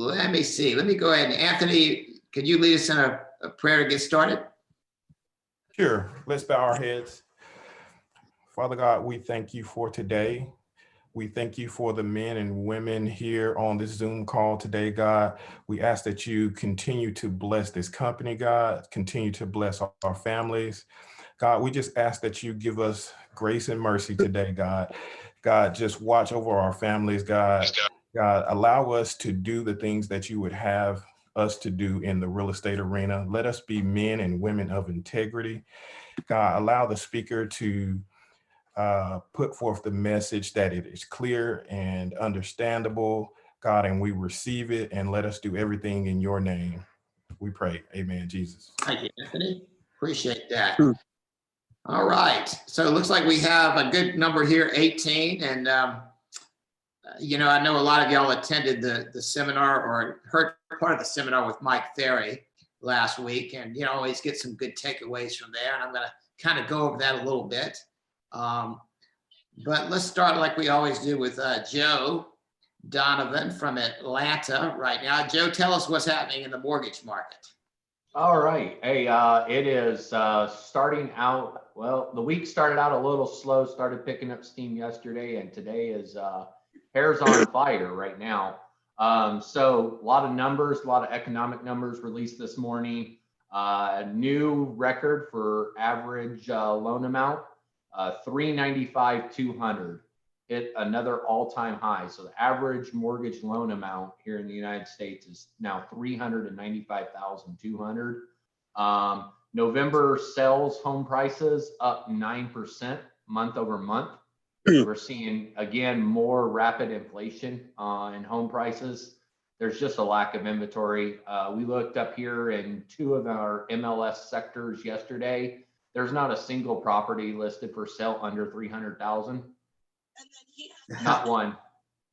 Let me see. Let me go ahead. And Anthony, could you lead us in a prayer to get started? Sure. Let's bow our heads. Father God, we thank you for today. We thank you for the men and women here on this Zoom call today, God. We ask that you continue to bless this company, God, continue to bless our families. God, we just ask that you give us grace and mercy today, God. God, just watch over our families, God. God, allow us to do the things that you would have us to do in the real estate arena. Let us be men and women of integrity. God, allow the speaker to put forth the message that it is clear and understandable, God, and we receive it, and let us do everything in your name. We pray. Amen, Jesus. Thank you, Anthony. Appreciate that. All right. So it looks like we have a good number here, 18. And, I know a lot of y'all attended the seminar or heard part of the seminar with Mike Ferry last week. And, always get some good takeaways from there. And I'm going to kind of go over that a little bit. But let's start like we always do with Joe Donovan from Atlanta right now. Joe, tell us what's happening in the mortgage market. All right. Hey, it is starting out, well, the week started out a little slow, started picking up steam yesterday, and today is hair's on fire right now. So a lot of numbers, a lot of economic numbers released this morning. New record for average loan amount, 395,200. Hit another all-time high. So the average mortgage loan amount here in the United States is now 395,200. November sales home prices up 9% month over month. We're seeing, again, more rapid inflation in home prices. There's just a lack of inventory. We looked up here in two of our MLS sectors yesterday. There's not a single property listed for sale under 300,000. Not one.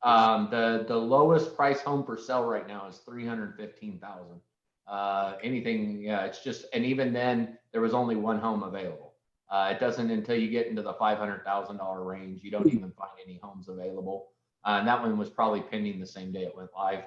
The lowest price home for sale right now is 315,000. Anything, yeah, it's just, and even then there was only one home available. It doesn't until you get into the $500,000 range, you don't even find any homes available. And that one was probably pending the same day it went live.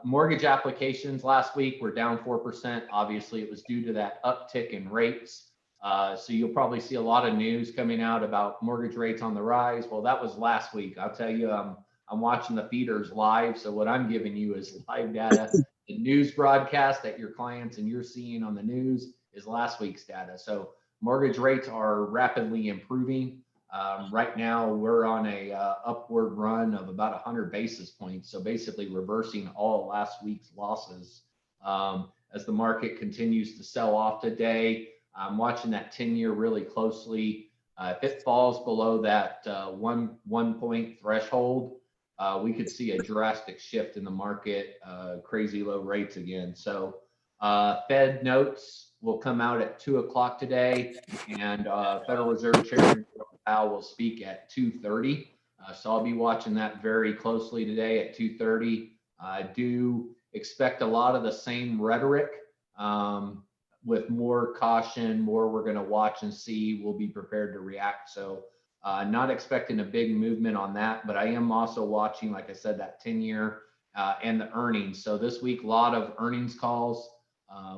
Mortgage applications last week were down 4%. Obviously, it was due to that uptick in rates. So you'll probably see a lot of news coming out about mortgage rates on the rise. Well, that was last week. I'll tell you, I'm watching the feeders live. So what I'm giving you is live data. The news broadcast that your clients and you're seeing on the news is last week's data. So mortgage rates are rapidly improving. Right now, we're on a upward run of about 100 basis points. So basically reversing all last week's losses as the market continues to sell off today. I'm watching that 10-year really closely. If it falls below that 1 point threshold, we could see a drastic shift in the market, crazy low rates again. So Fed notes will come out at 2 o'clock today, and Federal Reserve Chairman Powell will speak at 2:30. So I'll be watching that very closely today at 2:30. I do expect a lot of the same rhetoric. With more caution, more we're going to watch and see, we'll be prepared to react. So not expecting a big movement on that, but I am also watching, like I said, that 10-year and the earnings. So this week, a lot of earnings calls.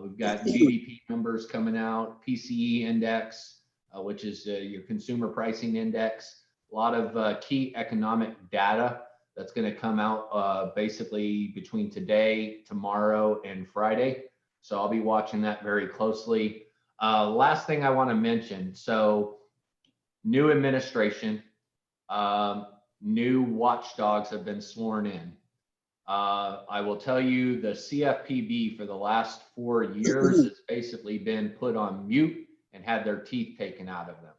We've got GDP numbers coming out, PCE index, which is your consumer pricing index. A lot of key economic data that's going to come out basically between today, tomorrow, and Friday. So I'll be watching that very closely. Last thing I want to mention, so new administration, new watchdogs have been sworn in. I will tell you the CFPB for the last 4 years has basically been put on mute and had their teeth taken out of them.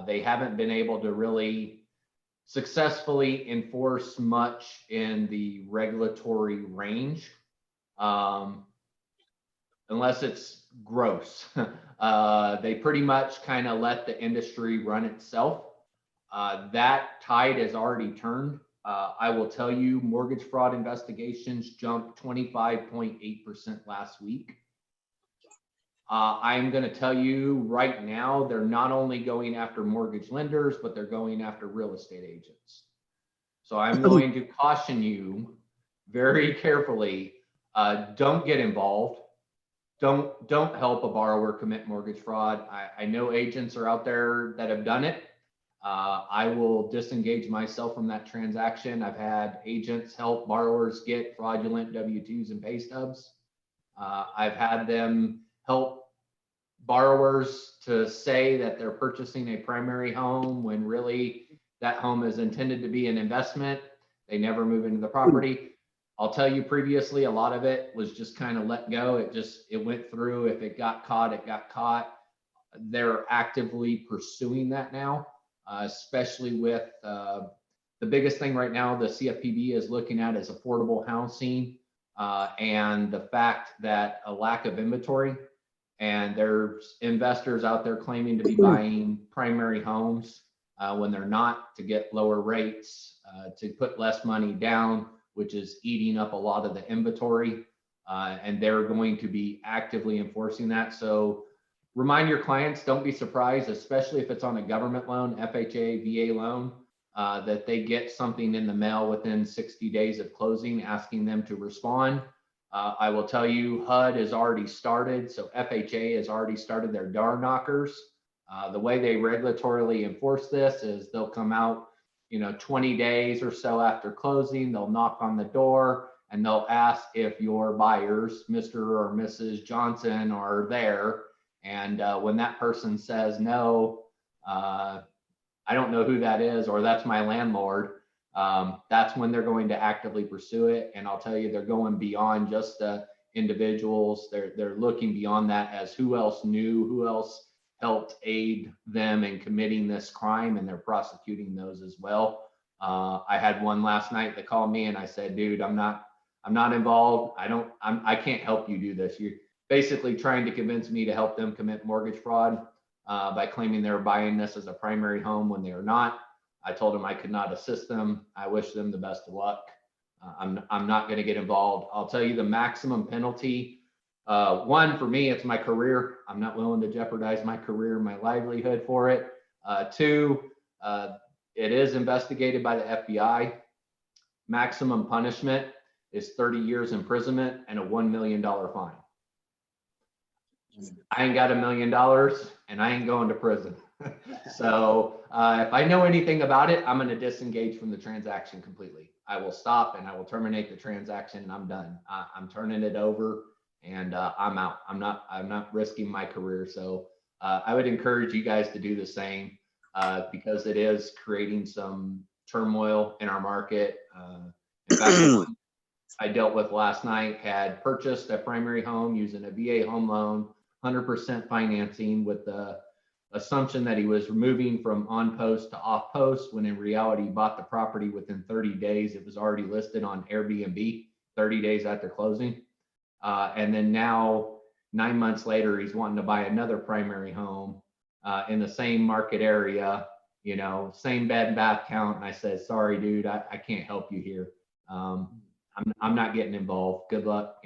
They haven't been able to really successfully enforce much in the regulatory range. Unless it's gross. They pretty much kind of let the industry run itself. That tide has already turned. I will tell you, mortgage fraud investigations jumped 25.8% last week. I'm going to tell you right now, they're not only going after mortgage lenders, but they're going after real estate agents. So I'm going to caution you very carefully. Don't get involved. Don't help a borrower commit mortgage fraud. I know agents are out there that have done it. I will disengage myself from that transaction. I've had agents help borrowers get fraudulent W-2s and pay stubs. I've had them help borrowers to say that they're purchasing a primary home when really that home is intended to be an investment. They never move into the property. I'll tell you previously, a lot of it was just kind of let go. It went through. If it got caught, it got caught. They're actively pursuing that now, especially with the biggest thing right now the CFPB is looking at is affordable housing and the fact that a lack of inventory. And there's investors out there claiming to be buying primary homes when they're not, to get lower rates, to put less money down, which is eating up a lot of the inventory. And they're going to be actively enforcing that. So remind your clients, don't be surprised, especially if it's on a government loan, FHA, VA loan, that they get something in the mail within 60 days of closing, asking them to respond. I will tell you, HUD has already started. So FHA has already started their door knockers. The way they regulatorily enforce this is they'll come out, 20 days or so after closing, they'll knock on the door and they'll ask if your buyers, Mr. or Mrs. Johnson, are there. And when that person says no, I don't know who that is, or that's my landlord, that's when they're going to actively pursue it. And I'll tell you, they're going beyond just the individuals. They're looking beyond that as who else knew, who else helped aid them in committing this crime, and they're prosecuting those as well. I had one last night that called me and I said, dude, I'm not involved. I can't help you do this. You're basically trying to convince me to help them commit mortgage fraud by claiming they're buying this as a primary home when they are not. I told them I could not assist them. I wish them the best of luck. I'm not going to get involved. I'll tell you the maximum penalty. One, for me, it's my career. I'm not willing to jeopardize my career, my livelihood for it. Two, it is investigated by the FBI. Maximum punishment is 30 years imprisonment and a $1 million fine. I ain't got $1 million and I ain't going to prison. So if I know anything about it, I'm going to disengage from the transaction completely. I will stop and I will terminate the transaction and I'm done. I'm turning it over and I'm out. I'm not risking my career. So I would encourage you guys to do the same because it is creating some turmoil in our market. In fact, the one I dealt with last night had purchased a primary home using a VA home loan, 100% financing, with the assumption that he was moving from on post to off post, when in reality he bought the property within 30 days. It was already listed on Airbnb 30 days after closing. And then now 9 months later, he's wanting to buy another primary home in the same market area, same bed and bath count. And I said, sorry, dude, I can't help you here. I'm not getting involved. Good luck.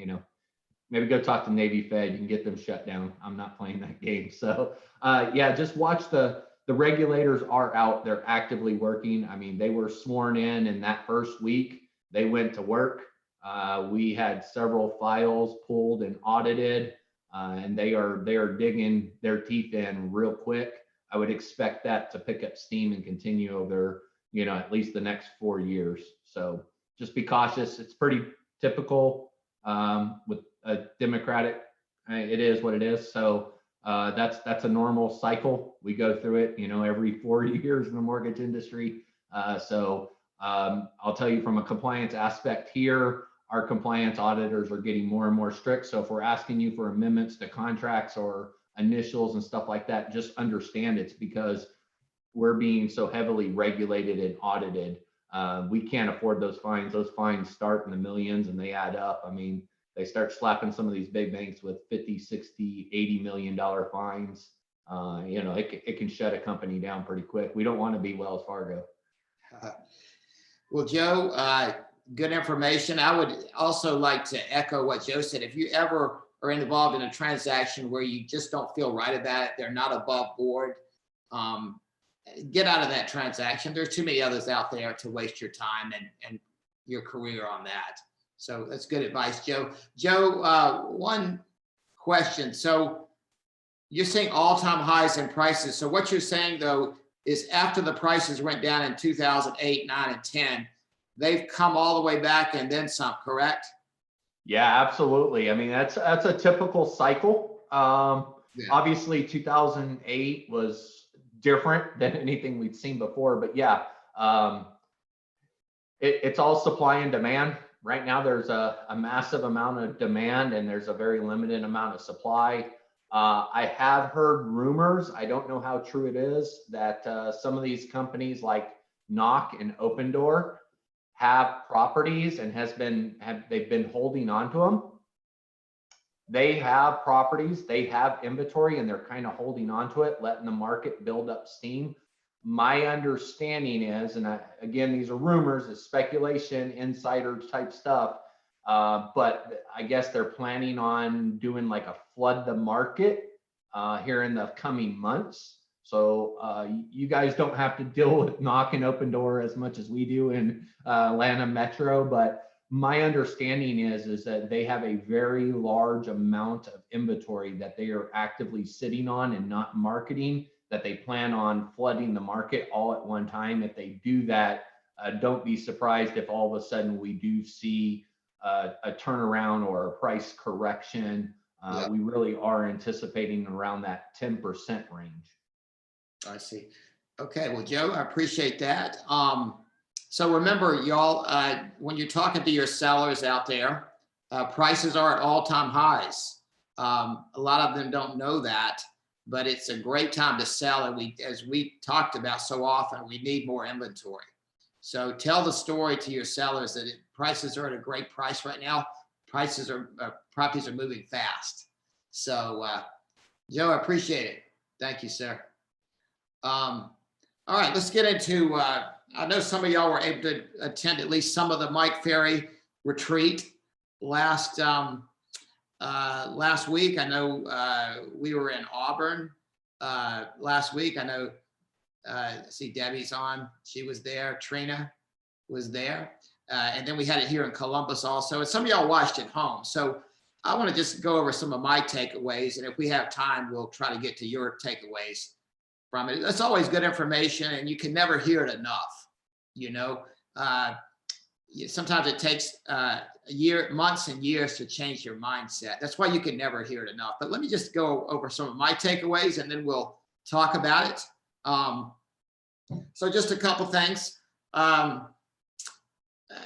Maybe go talk to Navy Fed. You can get them shut down. I'm not playing that game. So yeah, just watch the regulators are out. They're actively working. I mean, they were sworn in that first week. They went to work. We had several files pulled and audited, and they are digging their teeth in real quick. I would expect that to pick up steam and continue over, at least the next 4 years. So just be cautious. It's pretty typical with a Democratic. It is what it is. So that's a normal cycle. We go through it, every 4 years in the mortgage industry. So I'll tell you, from a compliance aspect here, our compliance auditors are getting more and more strict. So if we're asking you for amendments to contracts or initials and stuff like that, just understand it's because we're being so heavily regulated and audited. We can't afford those fines. Those fines start in the millions and they add up. I mean, they start slapping some of these big banks with 50, 60, $80 million fines. It can shut a company down pretty quick. We don't want to be Wells Fargo. Well, Joe, good information. I would also like to echo what Joe said. If you ever are involved in a transaction where you just don't feel right about it, they're not above board, get out of that transaction. There's too many others out there to waste your time and your career on that. So that's good advice, Joe. Joe, one question. So you're saying all-time highs in prices. So what you're saying though is after the prices went down in 2008, 9, and 10, they've come all the way back and then some, correct? Yeah, absolutely. I mean, that's a typical cycle. Yeah. Obviously 2008 was different than anything we'd seen before, but yeah, it's all supply and demand. Right now, there's a massive amount of demand and there's a very limited amount of supply. I have heard rumors, I don't know how true it is, that some of these companies like Knock and Open Door have properties and they've been holding on to them. They have properties, they have inventory, and they're kind of holding on to it, letting the market build up steam. My understanding is, and again, these are rumors, it's speculation, insider type stuff, but I guess they're planning on doing like a flood the market here in the coming months. So you guys don't have to deal with Knock and Open Door as much as we do in Atlanta Metro, but my understanding is that they have a very large amount of inventory that they are actively sitting on and not marketing, that they plan on flooding the market all at one time. If they do that, don't be surprised if all of a sudden we do see a turnaround or a price correction. Yeah. We really are anticipating around that 10% range. I see. Okay, well, Joe, I appreciate that. So remember, y'all, when you're talking to your sellers out there, prices are at all-time highs. A lot of them don't know that, but it's a great time to sell. And as we talked about so often, we need more inventory. So tell the story to your sellers that prices are at a great price right now. Properties are moving fast. So, Joe, I appreciate it. Thank you, sir. All right, let's get into, I know some of y'all were able to attend at least some of the Mike Ferry retreat last week. I know we were in Auburn last week. I know, see Debbie's on, she was there, Trina was there. And then we had it here in Columbus also. And some of y'all watched at home. So I want to just go over some of my takeaways. And if we have time, we'll try to get to your takeaways from it. That's always good information and you can never hear it enough. You know, sometimes it takes months and years to change your mindset. That's why you can never hear it enough. But let me just go over some of my takeaways and then we'll talk about it. So just a couple things.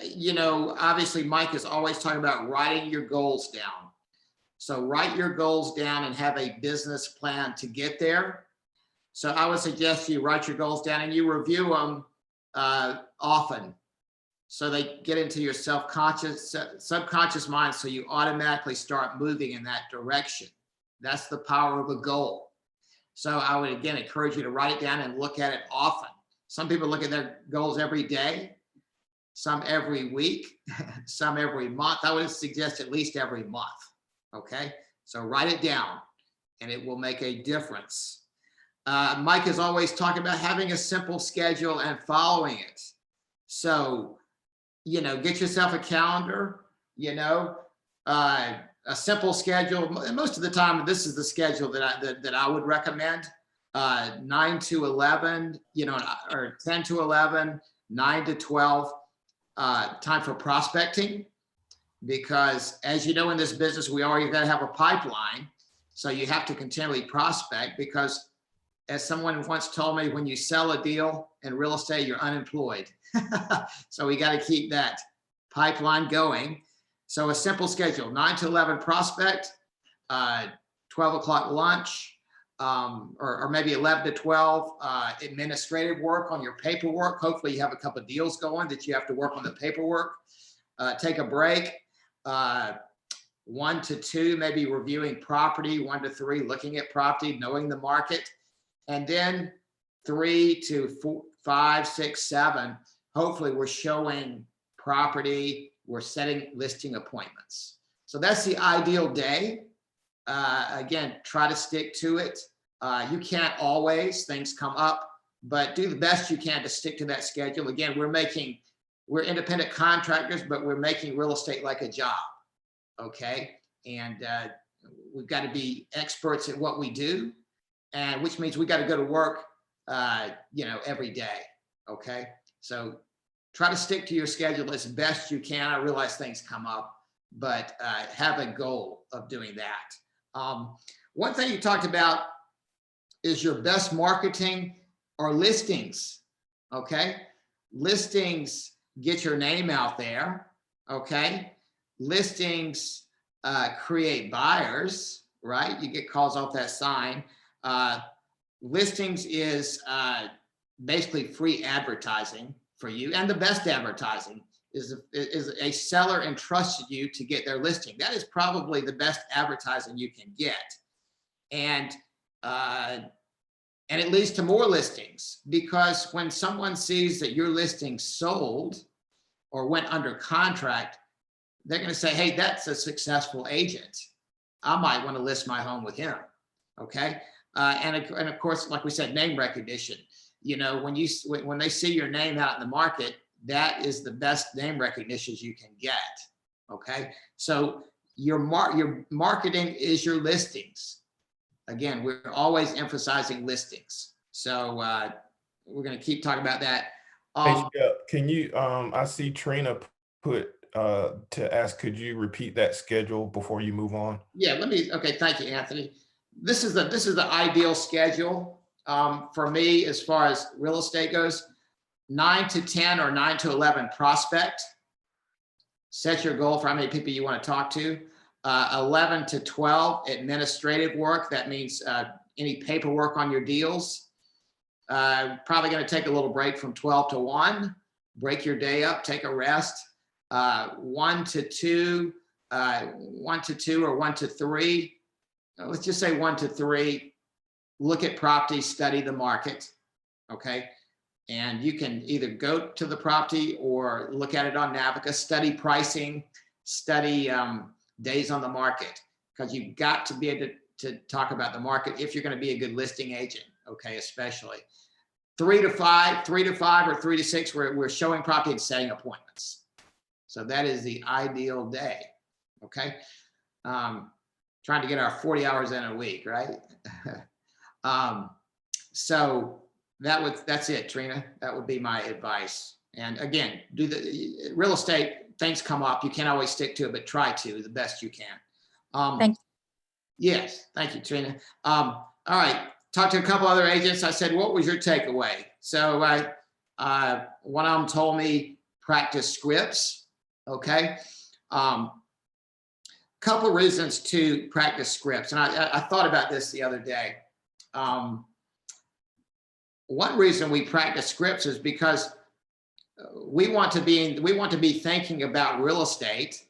You know, obviously Mike is always talking about writing your goals down. So write your goals down and have a business plan to get there. So I would suggest you write your goals down and you review them often. So they get into your subconscious mind. So you automatically start moving in that direction. That's the power of a goal. So I would again encourage you to write it down and look at it often. Some people look at their goals every day, some every week, some every month. I would suggest at least every month. Okay, so write it down and it will make a difference. Mike is always talking about having a simple schedule and following it. So, you know, get yourself a calendar, you know, a simple schedule. Most of the time, this is the schedule that I would recommend. 9 to 11, you know, or 10 to 11, 9 to 12, time for prospecting. Because as you know, in this business, we already got to have a pipeline. So you have to continually prospect because as someone once told me, when you sell a deal in real estate, you're unemployed. So we got to keep that pipeline going. So a simple schedule, 9 to 11 prospect, 12 o'clock lunch, or maybe 11 to 12 administrative work on your paperwork. Hopefully you have a couple of deals going that you have to work on the paperwork. Take a break. 1 to 2, maybe reviewing property. 1 to 3, looking at property, knowing the market. And then 3 to 4, 5, 6, 7, hopefully we're showing property, we're setting listing appointments. So that's the ideal day. Again, try to stick to it. You can't always, things come up, but do the best you can to stick to that schedule. Again, we're we're independent contractors, but we're making real estate like a job. Okay. And we've got to be experts at what we do, and which means we got to go to work, every day. Okay. So try to stick to your schedule as best you can. I realize things come up, but have a goal of doing that. One thing you talked about is your best marketing or listings. Okay. Listings get your name out there. Okay. Listings create buyers, right? You get calls off that sign. Listings is basically free advertising for you. And the best advertising is a seller entrusted you to get their listing. That is probably the best advertising you can get. And it leads to more listings, because when someone sees that your listing sold or went under contract, they're going to say, hey, that's a successful agent. I might want to list my home with him. Okay. And of course, like we said, name recognition. When they see your name out in the market, that is the best name recognition you can get. Okay. So your marketing is your listings. Again, we're always emphasizing listings. So we're going to keep talking about that. Hey, Shep, can you, I see Trina put to ask, could you repeat that schedule before you move on? Yeah, okay, thank you, Anthony. This is the ideal schedule for me as far as real estate goes. 9 to 10 or 9 to 11 prospect. Set your goal for how many people you want to talk to. 11 to 12 administrative work. That means any paperwork on your deals. Probably going to take a little break from 12 to 1. Break your day up, take a rest. 1 to 2 or 1 to 3. Let's just say 1 to 3. Look at property, study the market. Okay. And you can either go to the property or look at it on Navica, study pricing, study days on the market, because you've got to be able to talk about the market if you're going to be a good listing agent. Okay. Especially 3 to 5 or 3 to 6, we're showing property and setting appointments. So that is the ideal day. Okay. Trying to get our 40 hours in a week, right? So that's it, Trina. That would be my advice. And again, do the real estate, things come up. You can't always stick to it, but try to the best you can. Thank you. Yes. Thank you, Trina. All right. Talked to a couple other agents. I said, what was your takeaway? So one of them told me practice scripts. Okay. Couple reasons to practice scripts. And I thought about this the other day. One reason we practice scripts is because we want to be thinking about real estate,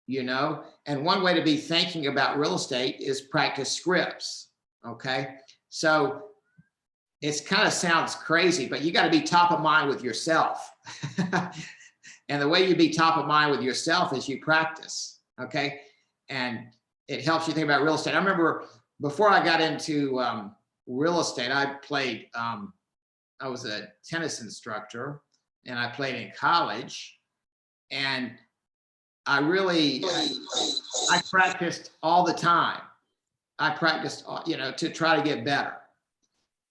and one way to be thinking about real estate is practice scripts. Okay. So it's kind of sounds crazy, but you got to be top of mind with yourself. And the way you be top of mind with yourself is you practice. Okay. And it helps you think about real estate. I remember before I got into real estate, I was a tennis instructor and I played in college, and I practiced all the time. I practiced, to try to get better.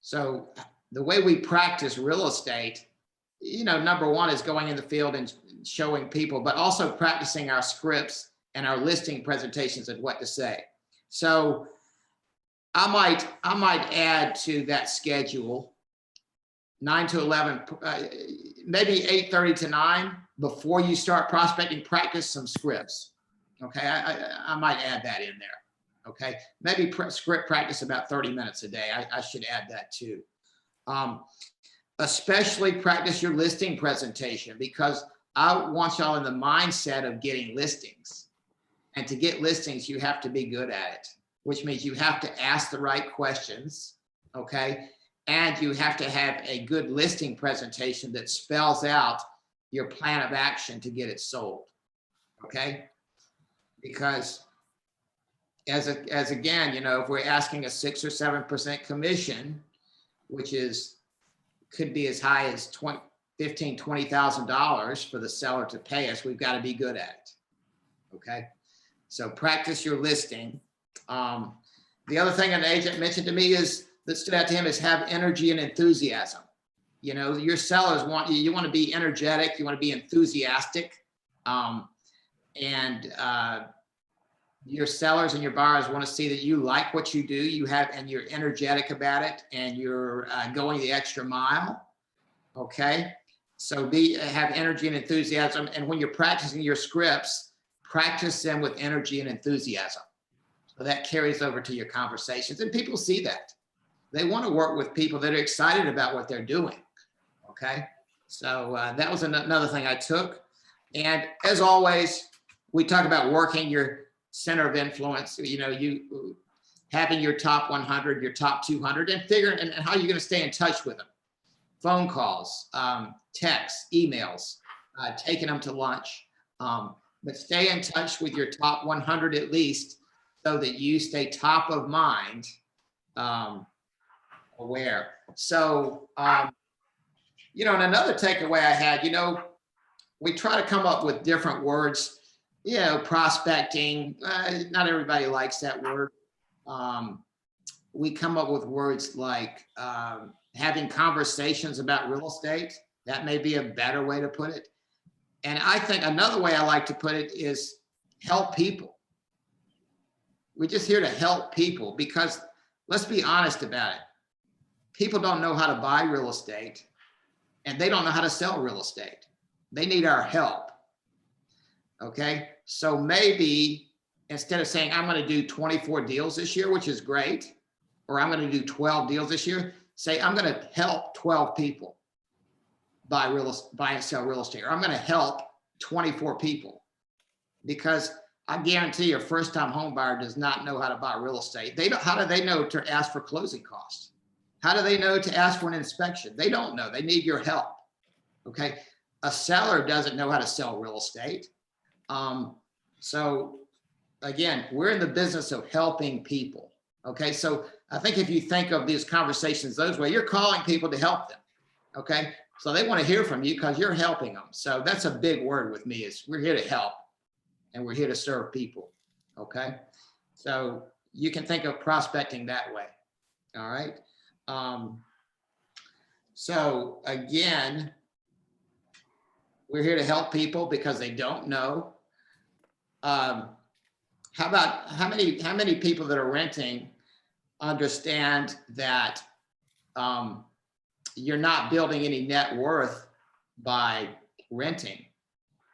So the way we practice real estate, number one is going in the field and showing people, but also practicing our scripts and our listing presentations and what to say. So I might add to that schedule 9 to 11, maybe 8:30 to 9 before you start prospecting. Practice some scripts. Okay, I might add that in there. Okay, maybe script practice about 30 minutes a day. I should add that too. Especially practice your listing presentation, because I want y'all in the mindset of getting listings. And to get listings, you have to be good at it, which means you have to ask the right questions, okay? And you have to have a good listing presentation that spells out your plan of action to get it sold, okay? Because as again, if we're asking a 6 or 7% commission, which could be as high as $15,000, $20,000 for the seller to pay us, we've got to be good at it. Okay. So practice your listing. The other thing an agent mentioned to me is that stood out to him is have energy and enthusiasm. You know, your sellers want you want to be energetic, you want to be enthusiastic. Your sellers and your buyers want to see that you like what you do, and you're energetic about it, and you're going the extra mile. Okay. So have energy and enthusiasm. And when you're practicing your scripts, practice them with energy and enthusiasm. So that carries over to your conversations, and people see that. They want to work with people that are excited about what they're doing. Okay. So that was another thing I took. And as always, we talk about working your center of influence, you know, you having your top 100, your top 200, and figuring and how you're going to stay in touch with them. Phone calls, texts, emails, taking them to lunch. But stay in touch with your top 100 at least, so that you stay top of mind, aware. So, you know, and another takeaway I had, you know, we try to come up with different words, you know, prospecting. Not everybody likes that word. We come up with words like having conversations about real estate. That may be a better way to put it. And I think another way I like to put it is help people. We're just here to help people, because let's be honest about it. People don't know how to buy real estate, and they don't know how to sell real estate. They need our help. Okay. So maybe instead of saying, I'm going to do 24 deals this year, which is great, or I'm going to do 12 deals this year, say, I'm going to help 12 people buy and sell real estate, or I'm going to help 24 people. Because I guarantee a first-time home buyer does not know how to buy real estate. How do they know to ask for closing costs? How do they know to ask for an inspection? They don't know. They need your help. Okay. A seller doesn't know how to sell real estate. So again, we're in the business of helping people. Okay. So I think if you think of these conversations those way, you're calling people to help them. Okay. So they want to hear from you because you're helping them. So that's a big word with me, is we're here to help, and we're here to serve people. Okay. So you can think of prospecting that way. All right. So again, we're here to help people because they don't know. How many people that are renting understand that you're not building any net worth by renting?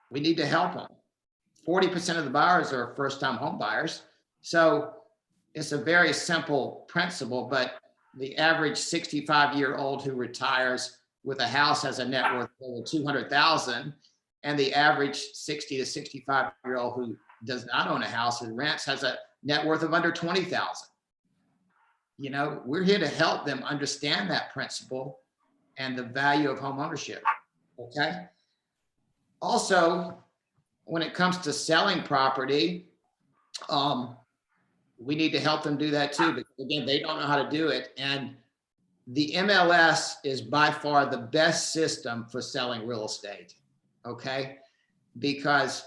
We need to help them. 40% of the buyers are first-time home buyers. So it's a very simple principle, but the average 65-year-old who retires with a house has a net worth of over $200,000, and the average 60 to 65-year-old who does not own a house and rents has a net worth of under $20,000. You know, we're here to help them understand that principle and the value of home ownership. Okay. Also, when it comes to selling property, we need to help them do that too, because again, they don't know how to do it. And the MLS is by far the best system for selling real estate. Okay. Because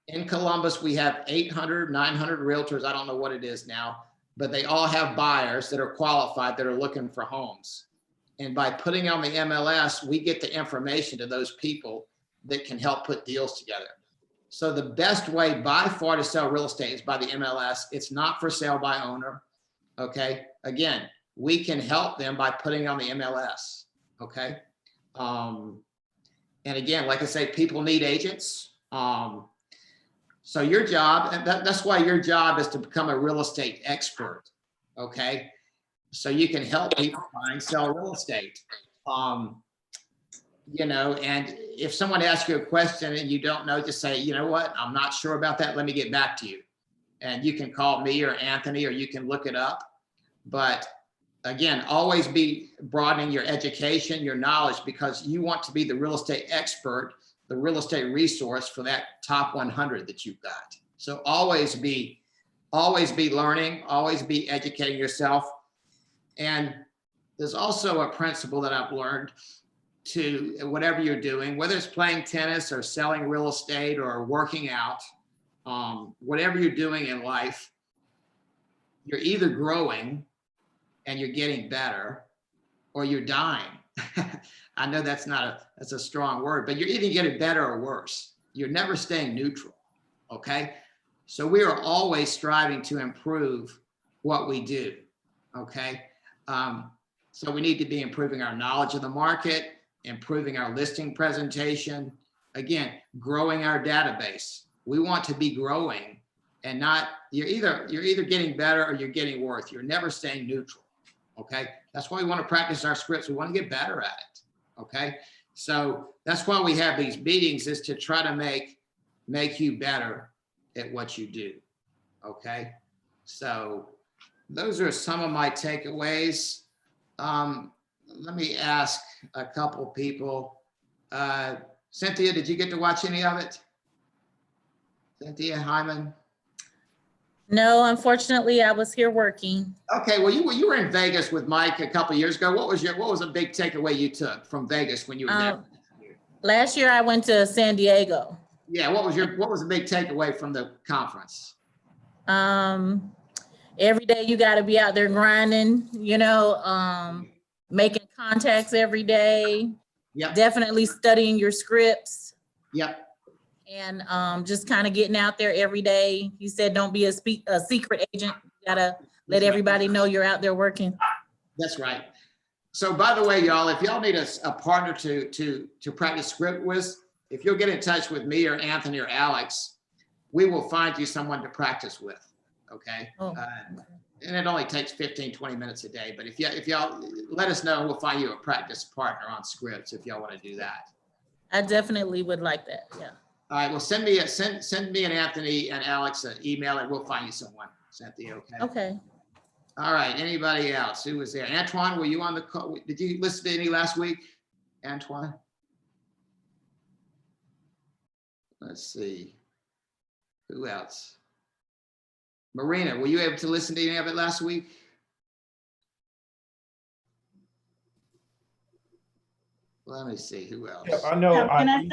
in Columbus, we have 800, 900 realtors. I don't know what it is now, but they all have buyers that are qualified that are looking for homes. And by putting on the MLS, we get the information to those people that can help put deals together. So the best way by far to sell real estate is by the MLS. It's not for sale by owner. Okay. Again, we can help them by putting on the MLS. Okay. And again, like I say, people need agents. So your job, and that's why your job is to become a real estate expert. Okay. So you can help people buy and sell real estate. You know, and if someone asks you a question and you don't know, just say, you know what, I'm not sure about that. Let me get back to you. And you can call me or Anthony, or you can look it up. But again, always be broadening your education, your knowledge, because you want to be the real estate expert, the real estate resource for that top 100 that you've got. So always be learning, always be educating yourself. And there's also a principle that I've learned to whatever you're doing, whether it's playing tennis or selling real estate or working out, whatever you're doing in life, you're either growing and you're getting better, or you're dying. I know that's a strong word, but you're either getting better or worse. You're never staying neutral. Okay. So we are always striving to improve what we do. Okay. So we need to be improving our knowledge of the market, improving our listing presentation, again, growing our database. We want to be growing and not, you're either getting better or you're getting worse. You're never staying neutral. Okay. That's why we want to practice our scripts. We want to get better at it. Okay. So that's why we have these meetings, is to try to make you better at what you do. Okay. So those are some of my takeaways. Let me ask a couple people. Cynthia, did you get to watch any of it? Cynthia Hyman? No, unfortunately, I was here working. Okay, well, you were in Vegas with Mike a couple of years ago. What was a big takeaway you took from Vegas when you were there? Last year, I went to San Diego. Yeah, what was the big takeaway from the conference? Every day you got to be out there grinding, making contacts every day. Yep. Definitely studying your scripts. Yep. And just kind of getting out there every day. He said, don't be a secret agent. You gotta let everybody know you're out there working. That's right. So by the way, y'all, if y'all need a partner to practice script with, if you'll get in touch with me or Anthony or Alex, we will find you someone to practice with. Okay. Oh. And it only takes 15, 20 minutes a day. But if y'all let us know, we'll find you a practice partner on scripts if y'all want to do that. I definitely would like that. Yeah. All right. Well, send me and Anthony and Alex an email and we'll find you someone, Cynthia. Okay. Okay. All right. Anybody else? Who was there? Antoine, were you on the call? Did you listen to any last week? Antoine? Let's see. Who else? Marina, were you able to listen to any of it last week? Let me see, who else? Yeah, I know. Can I say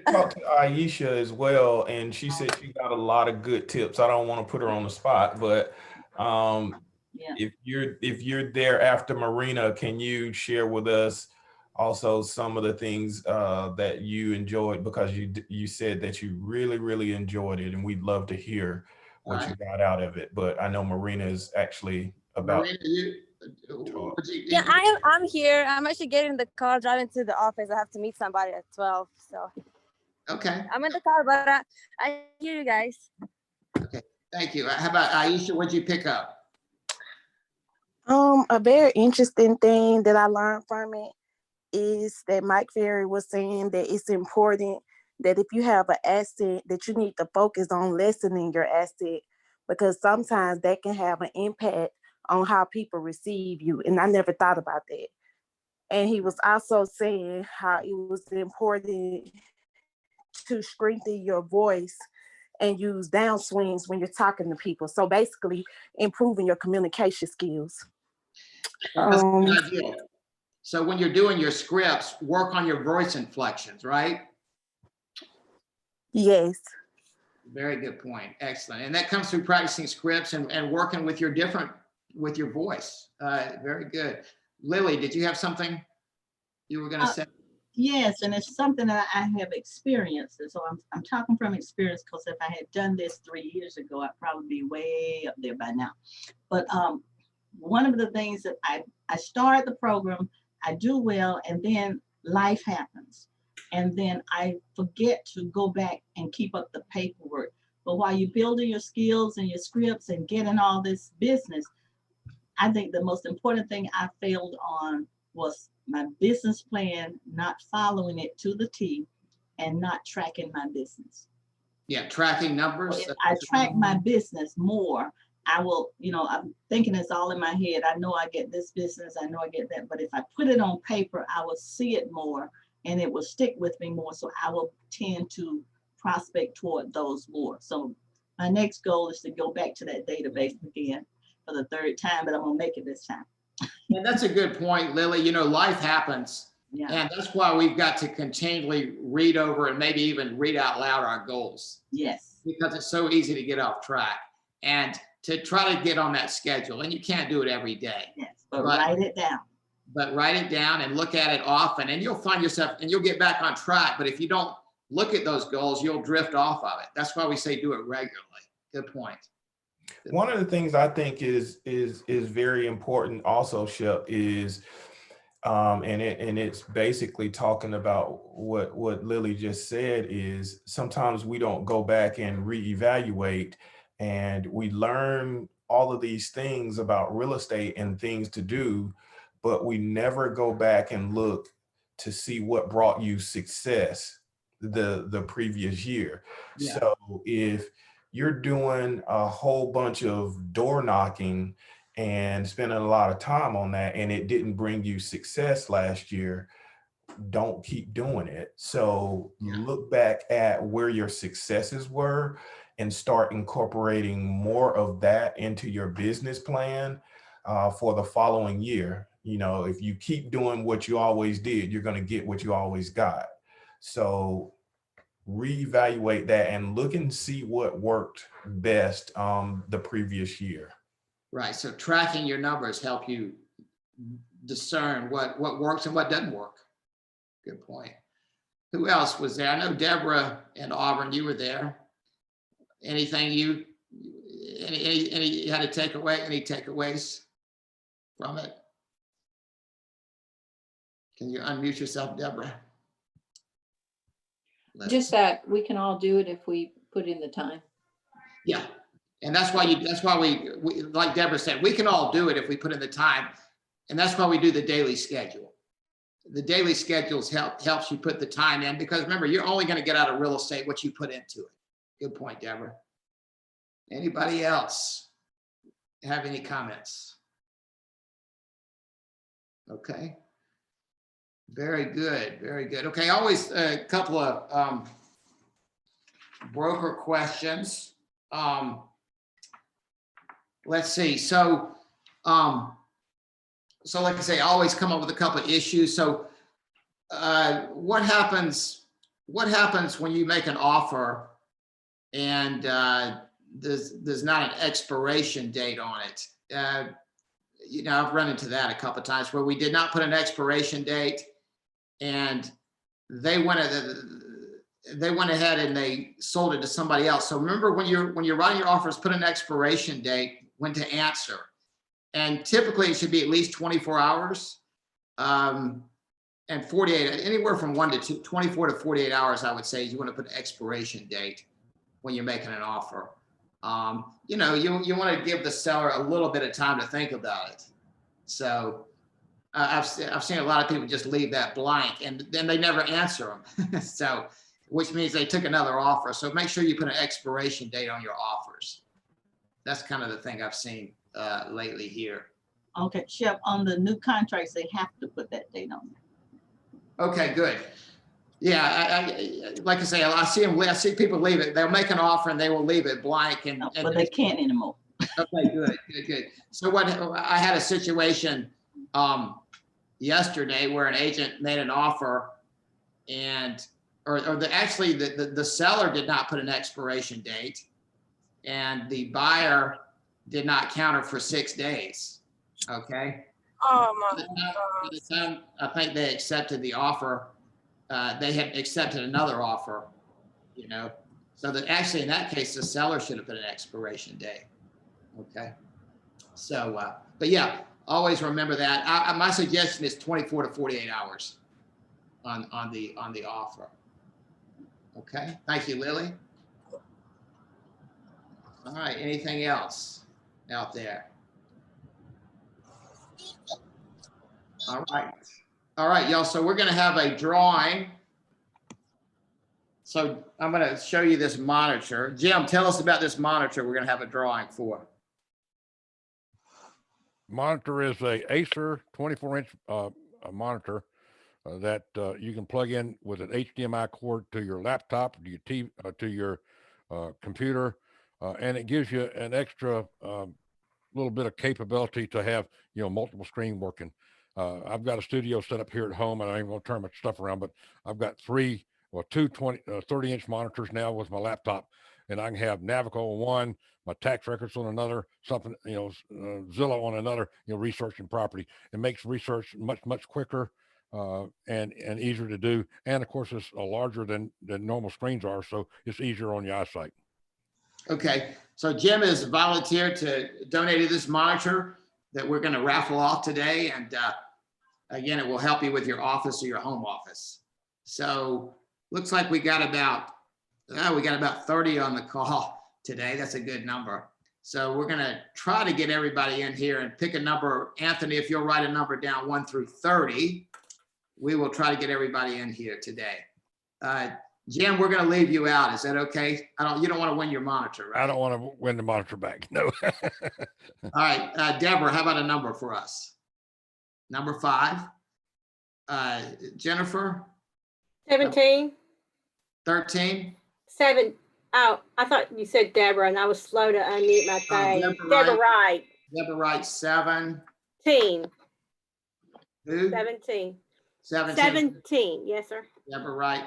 I talked to Aisha as well, and she said she got a lot of good tips. I don't want to put her on the spot, but Yeah. if you're there after Marina, can you share with us also some of the things that you enjoyed, because you said that you really enjoyed it, and we'd love to hear what you got out of it. But I know Marina is actually about. Marina, Yeah, I'm here. I'm actually getting the car, driving to the office. I have to meet somebody at 12. So Okay, I'm in the car, but I hear you guys. thank you. How about Aisha, what'd you pick up? A very interesting thing that I learned from it is that Mike Ferry was saying that it's important that if you have an asset, that you need to focus on lessening your asset, because sometimes that can have an impact on how people receive you. And I never thought about that. And he was also saying how it was important to strengthen your voice and use downswings when you're talking to people. So basically improving your communication skills. That's a good idea. So when you're doing your scripts, work on your voice inflections, right? Yes. Very good point. Excellent. And that comes through practicing scripts and working with your voice. Very good. Lily, did you have something you were going to say? Yes, and it's something that I have experienced. And so I'm talking from experience, because if I had done this 3 years ago, I'd probably be way up there by now. But one of the things that I start the program, I do well, and then life happens. And then I forget to go back and keep up the paperwork. But while you're building your skills and your scripts and getting all this business, I think the most important thing I failed on was my business plan, not following it to the T and not tracking my business. Yeah, tracking numbers. If I track my business more, I will, I'm thinking it's all in my head. I know I get this business, I know I get that, but if I put it on paper, I will see it more and it will stick with me more. So I will tend to prospect toward those more. So my next goal is to go back to that database again for the third time, but I'm gonna make it this time. And that's a good point, Lily. Life happens Yeah, And that's why we've got to continually read over and maybe even read out loud our goals, yes, because it's so easy to get off track and to try to get on that schedule. And you can't do it every day, yes, but But- write it down. but write it down and look at it often, and you'll find yourself, and you'll get back on track. But if you don't look at those goals, you'll drift off of it. That's why we say do it regularly. Good point. One of the things I think is very important also, Shep, is and it's basically talking about what Lily just said, is sometimes we don't go back and reevaluate, and we learn all of these things about real estate and things to do, but we never go back and look to see what brought you success the previous year. Yeah. So if you're doing a whole bunch of door knocking and spending a lot of time on that, and it didn't bring you success last year, don't keep doing it. So Yeah. look back at where your successes were and start incorporating more of that into your business plan for the following year. You know, if you keep doing what you always did, you're going to get what you always got. So reevaluate that and look and see what worked best the previous year. Right. So tracking your numbers help you discern what works and what doesn't work. Good point. Who else was there? I know Deborah and Auburn, you were there. Anything you had to take away? Any takeaways from it? Can you unmute yourself, Deborah? Just that we can all do it if we put in the time. Yeah. And that's why we, like Deborah said, we can all do it if we put in the time. And that's why we do the daily schedule. The daily schedules helps you put the time in, because remember, you're only going to get out of real estate what you put into it. Good point, Deborah. Anybody else have any comments? Okay. Very good. Very good. Okay. Always a couple of broker questions. Let's see. So like I say, I always come up with a couple of issues. So what happens when you make an offer and there's not an expiration date on it? You know, I've run into that a couple of times where we did not put an expiration date, and they went ahead and they sold it to somebody else. So remember, when you're writing your offers, put an expiration date, when to answer. And typically it should be at least 24 hours and 48, anywhere from 24 to 48 hours, I would say, you want to put an expiration date when you're making an offer. You know, you want to give the seller a little bit of time to think about it. So I've seen a lot of people just leave that blank and then they never answer them. So, which means they took another offer. So make sure you put an expiration date on your offers. That's kind of the thing I've seen lately here. Okay, Shep, on the new contracts, they have to put that date on there. Okay, good. Yeah, I like I say, I see people leave it. They'll make an offer and they will leave it blank, and But they can't anymore. okay, good. So I had a situation yesterday where an agent made an offer, and actually the seller did not put an expiration date, and the buyer did not counter for 6 days. Okay. Oh my By the time I think they accepted the offer, they had accepted another offer, you know. So that actually in that case, the seller should have put an expiration date. Okay. So, but yeah, always remember that. My suggestion is 24 to 48 hours on the offer. Okay. Thank you, Lily. All right. Anything else out there? All right, y'all. So we're going to have a drawing. So I'm going to show you this monitor. Jim, tell us about this monitor we're going to have a drawing for. Monitor is a Acer 24-inch monitor that you can plug in with an HDMI cord to your laptop, to your TV, to your computer, and it gives you an extra little bit of capability to have, you know, multiple screen working. I've got a studio set up here at home, and I ain't gonna turn my stuff around, but I've got two 30-inch monitors now with my laptop, and I can have Navico on one, my tax records on another, something, Zillow on another, researching property. It makes research much quicker and easier to do. And of course, it's larger than normal screens are, so it's easier on your eyesight. Okay, so Jim has volunteered to donate this monitor that we're going to raffle off today. And again, it will help you with your office or your home office. So looks like we got about 30 on the call today. That's a good number. So we're going to try to get everybody in here and pick a number. Anthony, if you'll write a number down 1 through 30, we will try to get everybody in here today. Jim, we're going to leave you out. Is that okay? You don't want to win your monitor, right? I don't want to win the monitor back. No. All right, Deborah, how about a number for us? Number 5. Jennifer? 17. 13. 7. Oh, I thought you said Deborah, and I was slow to unmute my thing. Deborah Wright. Deborah Wright, 7. 17. Who? 17. 17. 17. Yes, sir. Deborah Wright.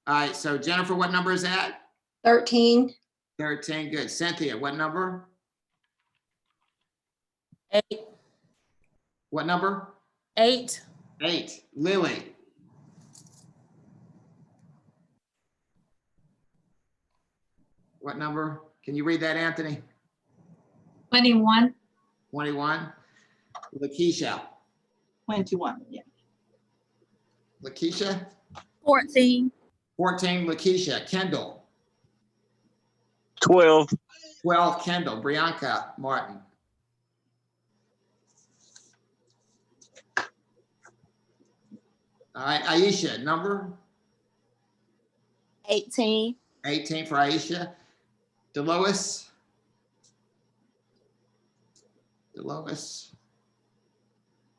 All right, so Jennifer, what number is that? 13. 13, good. Cynthia, what number? 8. What number? 8. 8. Lily? What number? Can you read that, Anthony? 21. 21. Lakeisha? 21, yeah. Lakeisha? 14. 14. Lakeisha? Kendall? 12. 12. Kendall? Brianka Martin? All right, Aisha, number? 18. 18 for Aisha. Delois? Delois?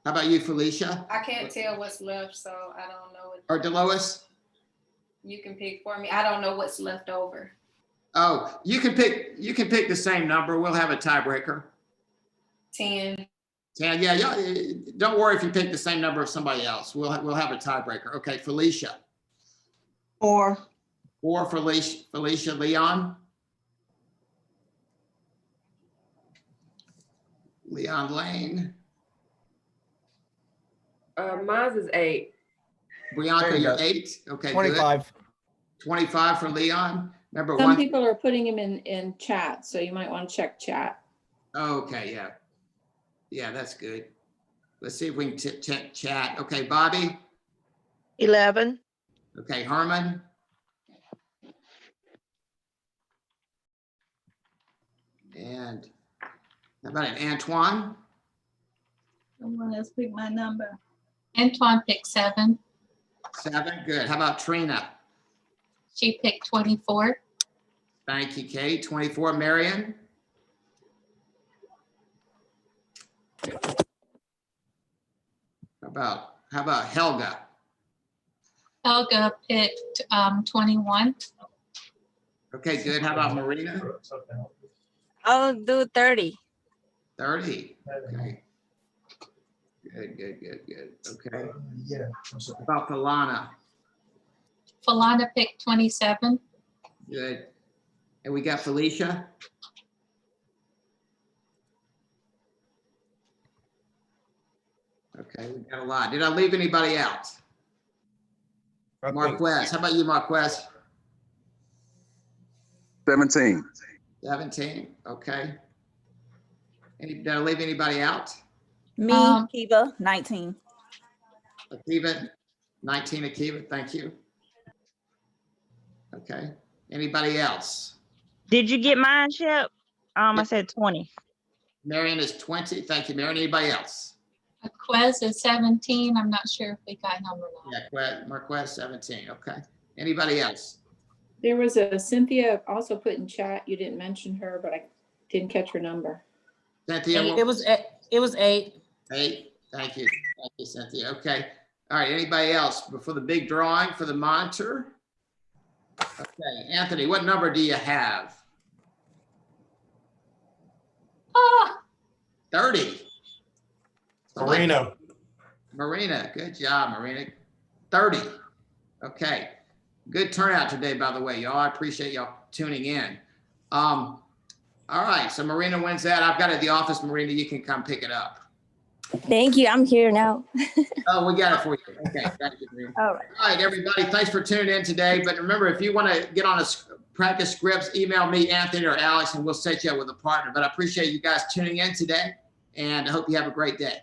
How about you, Felicia? I can't tell what's left, so I don't know. Or Delois? You can pick for me. I don't know what's left over. Oh, you can pick the same number. We'll have a tiebreaker. 10. 10, yeah, don't worry if you pick the same number as somebody else. We'll have a tiebreaker. Okay, Felicia. 4. 4 for Felicia. Leon? Leon Lane. Mine is 8. Brianka, you're 8. Okay, 25. Good. 25 for Leon. Remember Some one. people are putting them in chat, so you might want to check chat. Okay, yeah. Yeah, that's good. Let's see if we can check chat. Okay, Bobby. 11. Okay, Herman. And how about it, Antoine? Someone else pick my number. Antoine picked 7. 7, good. How about Trina? She picked 24. Thank you, Kate. 24, Marion? How about Helga? Helga picked 21. Okay, good. How about Marina? I'll do 30. 30. Okay. Good. Okay. How about Falana? Falana picked 27. Good. And we got Felicia? Okay, we got a lot. Did I leave anybody out? Marquez, how about you, Marquez? 17. 17, okay. Did I leave anybody out? Me, Kiva, 19. Akiva, 19, Akiva, thank you. Okay, anybody else? Did you get mine, Shep? I said 20. Marion is 20, thank you. Marion, anybody else? Marquez is 17. I'm not sure if we got him or not. Yeah, Marquez, 17, okay. Anybody else? There was a Cynthia also put in chat. You didn't mention her, but I didn't catch her number. Cynthia? It was 8. 8, thank you, Cynthia, okay. All right, anybody else before the big drawing for the monitor? Okay, Anthony, what number do you have? 30. Marina. Marina, good job, Marina. 30. Okay. Good turnout today, by the way, y'all. I appreciate y'all tuning in. All right, so Marina wins that. I've got it at the office, Marina. You can come pick it up. Thank you. I'm here now. Oh, we got it for you. Okay, thank you, Marina. All right. All right, everybody, thanks for tuning in today. But remember, if you want to get on a practice scripts, email me, Anthony or Alex, and we'll set you up with a partner. But I appreciate you guys tuning in today, and I hope you have a great day.